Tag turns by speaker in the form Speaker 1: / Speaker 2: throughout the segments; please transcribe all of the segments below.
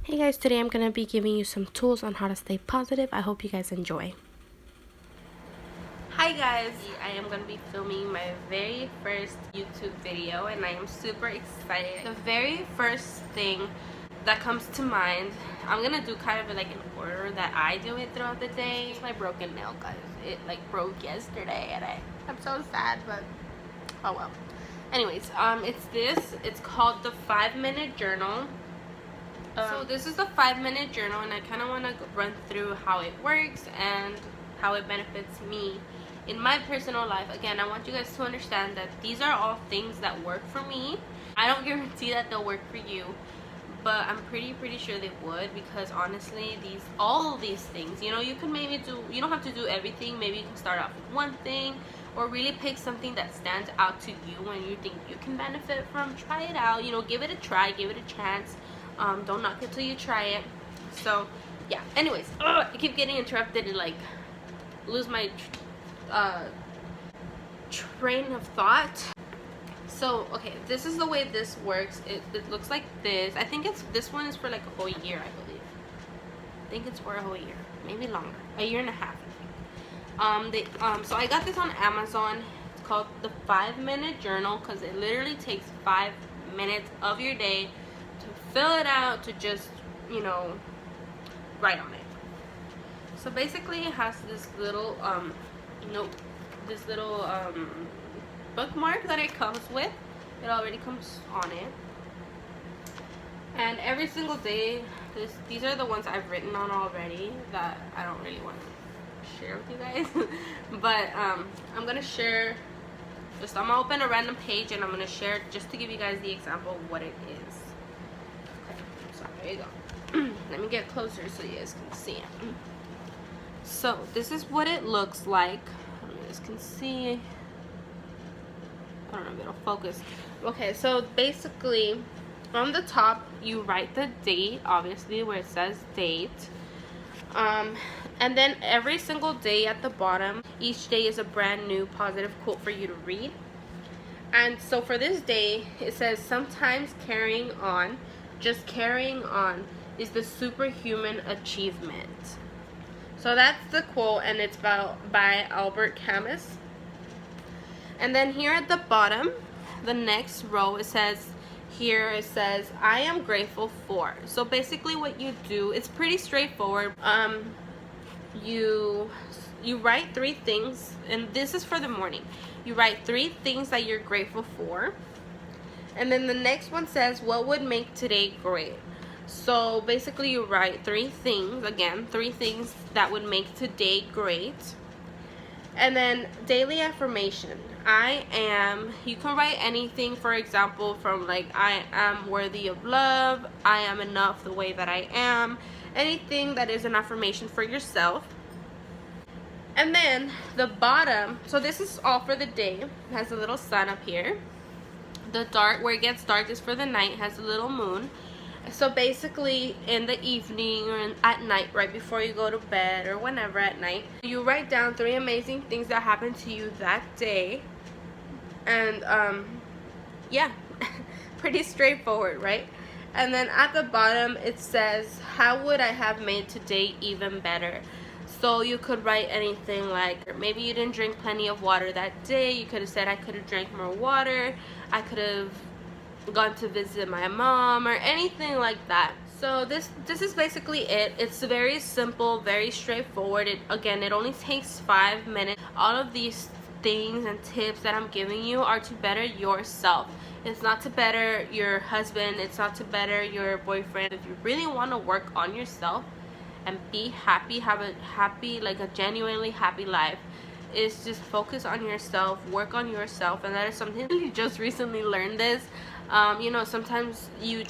Speaker 1: Hey guys, today I'm going to be giving you some tools on how to stay positive. I hope you guys enjoy. Hi guys, I am going to be filming my very first YouTube video and I am super excited. The very first thing that comes to mind, I'm going to do kind of like an order that I do it throughout the day. It's my broken nail, guys. It like broke yesterday and I'm so sad, but oh well. Anyways, it's called the 5-minute journal. So this is the 5-minute journal and I kind of want to run through how it works and how it benefits me in my personal life. Again, I want you guys to understand that these are all things that work for me. I don't guarantee that they'll work for you, but I'm pretty sure they would, because honestly all of these things, you know, you can maybe do, you don't have to do everything. Maybe you can start off with one thing or really pick something that stands out to you and you think you can benefit from. Try it out, you know, give it a try, give it a chance. Don't knock it till you try it. So yeah, anyways, I keep getting interrupted and like lose my train of thought. So okay, this is the way this works. It looks like this. I think this one is for like a whole year, I believe. I think it's for a whole year, maybe longer, a year and a half, I think. So I got this on Amazon. It's called the 5-minute journal because it literally takes 5 minutes of your day to fill it out, to just, you know, write on it. So basically it has this little bookmark that it comes with. It already comes on it, and every single day, these are the ones I've written on already that I don't really want to share with you guys. But I'm gonna share, I'm gonna open a random page and I'm gonna share just to give you guys the example of what it is. Okay, so there you go. Let me get closer so you guys can see it. So this is what it looks like. You guys can see. I don't know if it'll focus. Okay, so basically on the top you write the date, obviously, where it says date. And then every single day at the bottom, each day is a brand new positive quote for you to read. And so for this day, it says, sometimes carrying on, just carrying on, is the superhuman achievement. So that's the quote, and it's by Albert Camus. And then here at the bottom, the next row, it says, I am grateful for. So basically what you do, it's pretty straightforward. You write 3 things, and this is for the morning. You write 3 things that you're grateful for. And then the next one says, what would make today great? So basically you write 3 things, again, 3 things that would make today great. And then daily affirmation. You can write anything, for example, from like, I am worthy of love, I am enough the way that I am. Anything that is an affirmation for yourself. And then the bottom, so this is all for the day. It has a little sun up here. The dark, where it gets dark, is for the night. It has a little moon. So basically in the evening or at night, right before you go to bed or whenever at night, you write down 3 amazing things that happened to you that day. And yeah, pretty straightforward, right? And then at the bottom it says, how would I have made today even better? So you could write anything like, maybe you didn't drink plenty of water that day. You could have said, I could have drank more water, I could have gone to visit my mom, or anything like that. So this is basically it. It's very simple, very straightforward. It only takes 5 minutes. All of these things and tips that I'm giving you are to better yourself. It's not to better your husband, it's not to better your boyfriend. If you really want to work on yourself and be happy, have a happy, like a genuinely happy life, is just focus on yourself, work on yourself. And that is something that you just recently learned this. You know, sometimes you're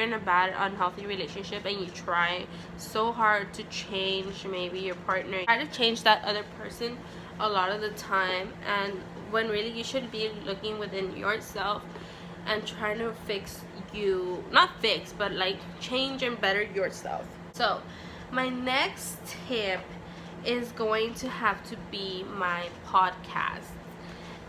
Speaker 1: in a bad, unhealthy relationship and you try so hard to change maybe your partner, try to change that other person a lot of the time, and when really you should be looking within yourself and trying to but like change and better yourself. So my next tip is going to have to be my podcast.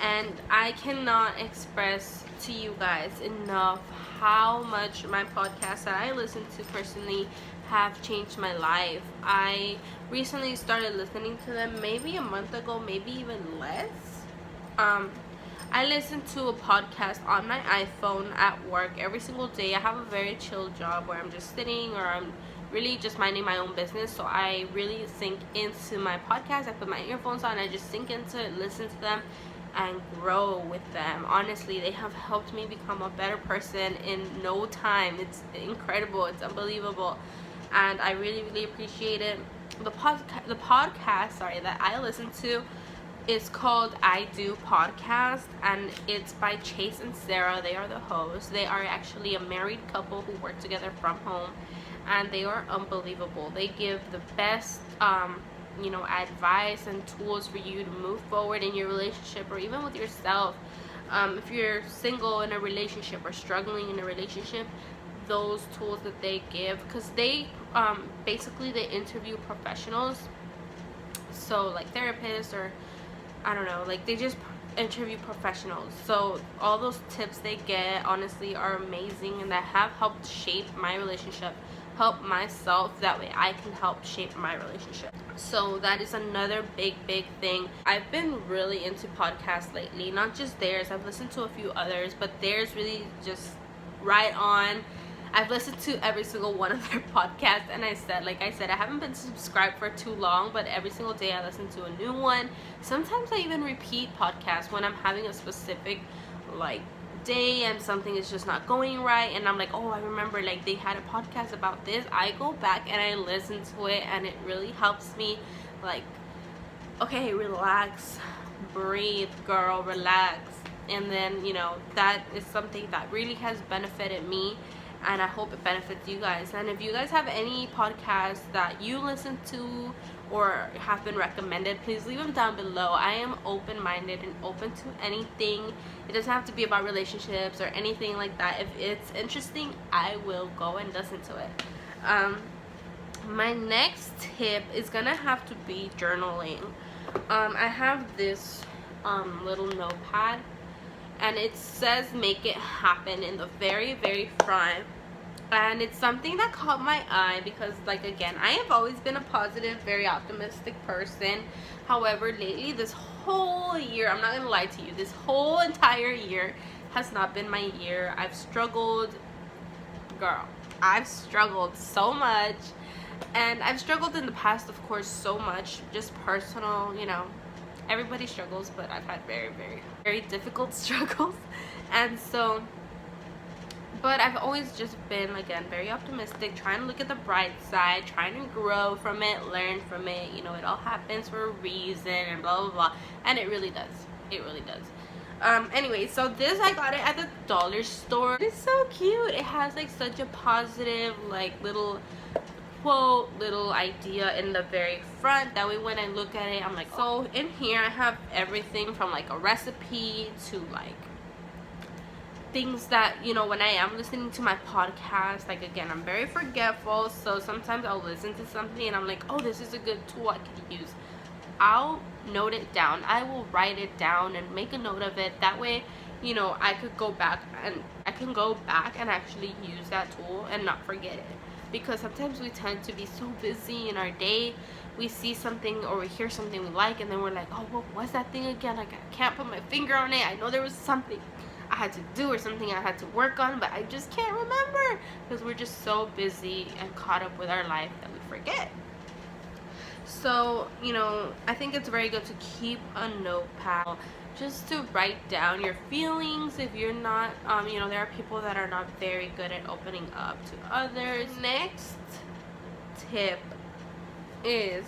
Speaker 1: And I cannot express to you guys enough how much my podcasts that I listen to personally have changed my life. I recently started listening to them maybe a month ago, maybe even less. I listen to a podcast on my iPhone at work every single day. I have a very chill job where I'm just sitting, or I'm really just minding my own business, so I really sink into my podcast. I put my earphones on, I just sink into it, listen to them, and grow with them. Honestly, they have helped me become a better person in no time. It's incredible, it's unbelievable, and I really appreciate it. The podcast that I listen to is called I Do Podcast, and it's by Chase and Sarah. They are the hosts. They are actually a married couple who work together from home, and they are unbelievable. They give the best advice and tools for you to move forward in your relationship, or even with yourself. If you're single in a relationship or struggling in a relationship, those tools that they give, because they basically they interview professionals, so like therapists, or I don't know, like they just interview professionals. So all those tips they get honestly are amazing, and that have helped shape my relationship, help myself, that way I can help shape my relationship. So that is another big thing. I've been really into podcasts lately, not just theirs. I've listened to a few others, but theirs really just right on. I've listened to every single one of their podcasts, and like I said, I haven't been subscribed for too long, but every single day I listen to a new one. Sometimes I even repeat podcasts when I'm having a specific like day and something is just not going right, and I'm like, oh, I remember like they had a podcast about this. I go back and I listen to it, and it really helps me like, okay, relax, breathe, girl, relax. And then that is something that really has benefited me, and I hope it benefits you guys. And if you guys have any podcasts that you listen to or have been recommended, please leave them down below. I am open-minded and open to anything. It doesn't have to be about relationships or anything like that. If it's interesting, I will go and listen to it. My next tip is gonna have to be journaling. I have this little notepad, and it says make it happen in the very front, and it's something that caught my eye because, like, again, I have always been a positive, very optimistic person. However, lately, this whole year, I'm not gonna lie to you, this whole entire year has not been my year. I've struggled, girl, I've struggled so much, and I've struggled in the past, of course, so much, just personal, everybody struggles, but I've had very difficult struggles. And so, but I've always just been, again, very optimistic, trying to look at the bright side, trying to grow from it, learn from it. It all happens for a reason, and blah blah, and it really does. Anyway, so this, I got it at the dollar store. It's so cute. It has like such a positive like little quote, little idea in the very front, that way when I look at it, I'm like, so in here I have everything from like a recipe to like things that when I am listening to my podcast, like, again, I'm very forgetful, so sometimes I'll listen to something and I'm like, oh, this is a good tool I could use. I'll note it down. I will write it down and make a note of it. That way I could go back and actually use that tool and not forget it. Because sometimes we tend to be so busy in our day, we see something or we hear something we like, and then we're like, oh, what was that thing again? Like, I can't put my finger on it. I know there was something I had to do or something I had to work on, but I just can't remember, because we're just so busy and caught up with our life that we forget. So I think it's very good to keep a notepad, just to write down your feelings. If you're not there are people that are not very good at opening up to others. Next tip is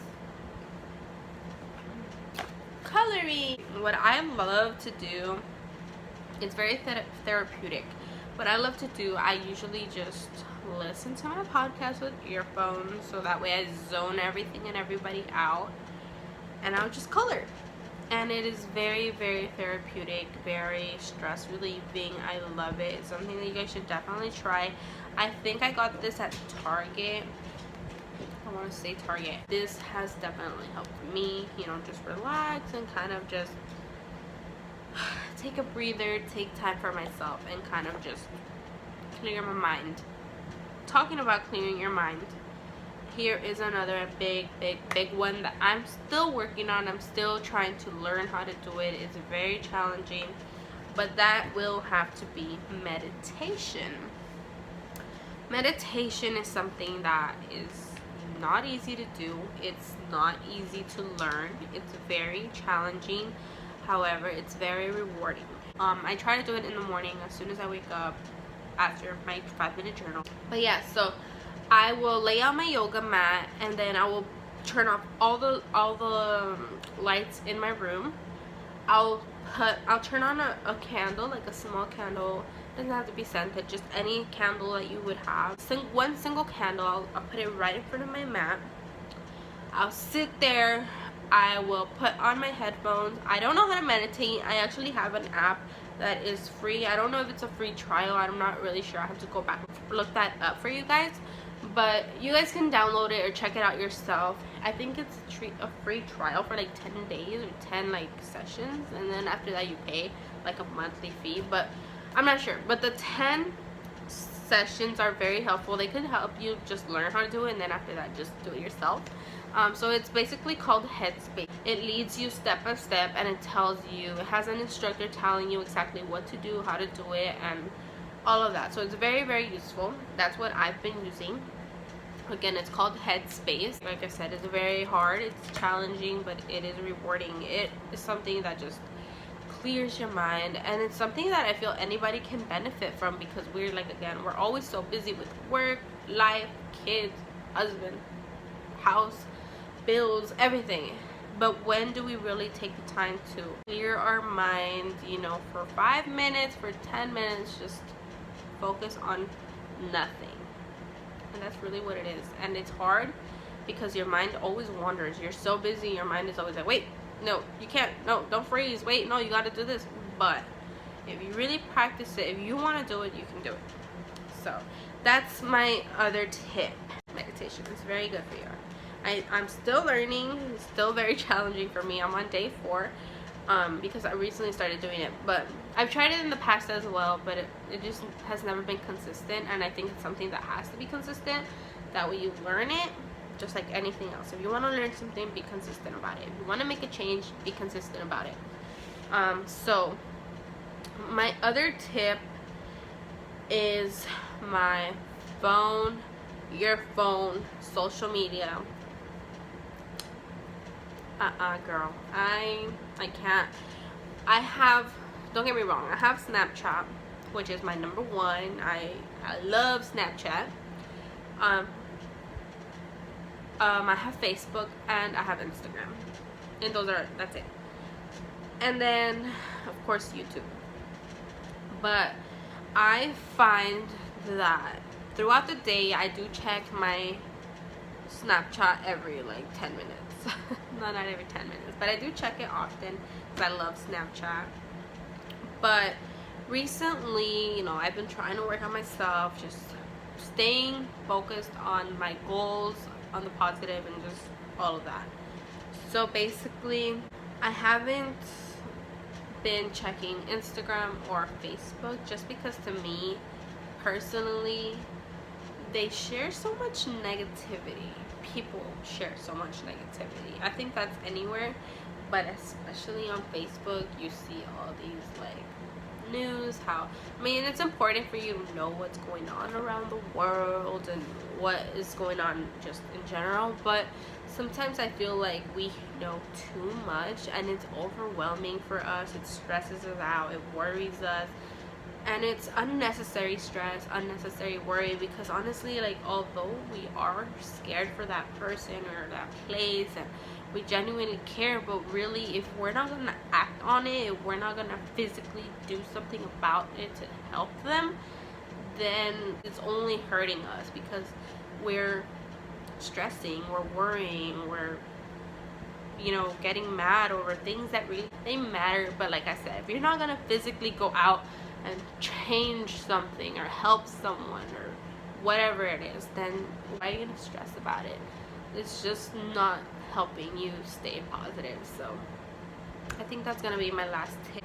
Speaker 1: coloring. What I love to do, it's very therapeutic. What I love to do, I usually just listen to my podcast with earphones, so that way I zone everything and everybody out, and I'll just color. And it is very therapeutic, very stress relieving. I love it. It's something that you guys should definitely try. I think I got this at Target. I want to say Target. This has definitely helped me, just relax and kind of just take a breather, take time for myself, and kind of just clear my mind. Talking about clearing your mind, here is another big one that I'm still working on. I'm still trying to learn how to do it. It's very challenging, but that will have to be meditation. Meditation is something that is not easy to do. It's not easy to learn. It's very challenging. However, it's very rewarding. I try to do it in the morning as soon as I wake up after my 5-minute journal. But yeah, so I will lay out my yoga mat, and then I will turn off all the lights in my room. I'll turn on a candle, like a small candle. Doesn't have to be scented, just any candle that you would have. One single candle. I'll put it right in front of my mat. I'll sit there. I will put on my headphones. I don't know how to meditate. I actually have an app that is free. I don't know if it's a free trial. I'm not really sure. I have to go back and look that up for you guys. But you guys can download it or check it out yourself. I think it's a free trial for like 10 days or 10 like sessions, and then after that you pay like a monthly fee, but I'm not sure. But the 10 sessions are very helpful. They could help you just learn how to do it, and then after that just do it yourself. So it's basically called Headspace. It leads you step by step, and it tells you, it has an instructor telling you exactly what to do, how to do it, and all of that. So it's very useful. That's what I've been using. Again, it's called Headspace. Like I said, it's very hard, it's challenging, but it is rewarding. It is something that just clears your mind, and it's something that I feel anybody can benefit from, because we're like, again, we're always so busy with work, life, kids, husband, house, bills, everything. But when do we really take the time to clear our mind, you know, for 5 minutes, for 10 minutes, just focus on nothing? And that's really what it is. And it's hard because your mind always wanders. You're so busy, your mind is always like, wait, no, you can't, no, don't freeze, wait, no, you got to do this. But if you really practice it, if you want to do it, you can do it. So that's my other tip. Meditation is very good for you. I'm still learning. It's still very challenging for me. I'm on day 4 because I recently started doing it, but I've tried it in the past as well, but it just has never been consistent, and I think it's something that has to be consistent. That way you learn it just like anything else. If you want to learn something, be consistent about it. If you want to make a change, be consistent about it. So my other tip is my phone, your phone, social media. Girl, I can't. I have, don't get me wrong, I have Snapchat, which is my number 1. I love Snapchat. I have Facebook, and I have Instagram, and that's it. And then of course YouTube. But I find that throughout the day I do check my Snapchat every like 10 minutes. Not every 10 minutes, but I do check it often because I love Snapchat. But recently, you know, I've been trying to work on myself, just staying focused on my goals, on the positive, and just all of that. So basically, I haven't been checking Instagram or Facebook, just because to me personally, they share so much negativity. People share so much negativity. I think that's anywhere, but especially on Facebook, you see all these like news, how, I mean, it's important for you to know what's going on around the world and what is going on just in general, but sometimes I feel like we know too much, and it's overwhelming for us. It stresses us out, it worries us, and it's unnecessary stress, unnecessary worry, because honestly, like, although we are scared for that person or that place, and we genuinely care, but really, if we're not gonna act on it, if we're not gonna physically do something about it to help them, then it's only hurting us, because we're stressing, we're worrying, we're, you know, getting mad over things that really, they matter. But like I said, if you're not gonna physically go out and change something or help someone or whatever it is, then why are you gonna stress about it? It's just not helping you stay positive. So I think that's gonna be my last tip.